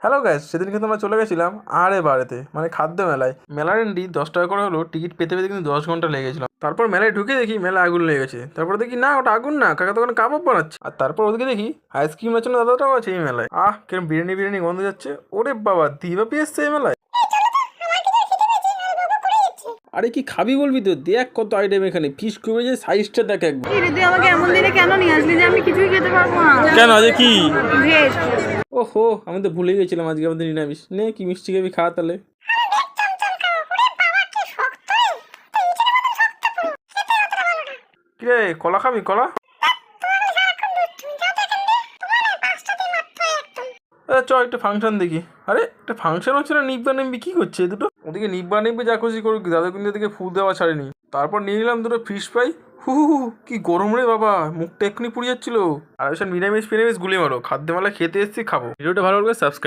Hello guys, সেদিন কিন্তু আমরা চলে গেছিলাম বাড়িতে মানে খাদ্য মেলায়। মেলার এন্ট্রি 10 টাকা করে হলো, টিকিট পেতে পেতে কিন্তু 10 ঘন্টা লেগে গেছিলাম। তারপর মেলায় ঢুকে দেখি মেলা আগুন লেগে গেছে। তারপর দেখি না, ওটা আগুন না, কাকা দোকানে কাবাব বানাচ্ছে। আর তারপর ওদিকে দেখি আইসক্রিমের জন্য দাদাটাও আছে এই মেলায়। কিরম বিরিয়ানি বিরিয়ানি গন্ধ যাচ্ছে। ওরে বাবা, দিবাপি এসছে এই মেলায়। আরে কি খাবি বলবি তো, দেখ কত আইটেম এখানে। ফিশ কিউবে যে সাইজটা দেখ একবার। তুই আমাকে এমন দিনে কেন নিয়ে আসলি যে আমি কিছুই খেতে পারবো না? কেন আজ কি? ভেজ। ওহো, আমি তো ভুলে গেছিলাম আজকে আমাদের নিরামিষ। নে কি মিষ্টি খাবি, খা তাহলে। কিরে, কলা খাবি? কলা চ একটা ফাংশন দেখি। আরে একটা ফাংশন হচ্ছে না, নিব্বা নিম্বি কি করছে এই দুটো? ওদিকে নিব্বা নিম্বি যা খুশি করুক, দাদা কিন্তু এদিকে ফু দেওয়া ছাড়েনি। তারপর নিয়ে নিলাম দুটো ফিশ ফ্রাই। হু হু হু, কি গরম রে বাবা, মুখটা এক্ষুনি পুড়ে যাচ্ছিল। আর ওইসব নিরামিষ ফিরামিষ গুলি মারো, খাদ্য মেলা খেতে এসেছি, খাবো। ভিডিওটা ভালো লাগলে সাবস্ক্রাইব।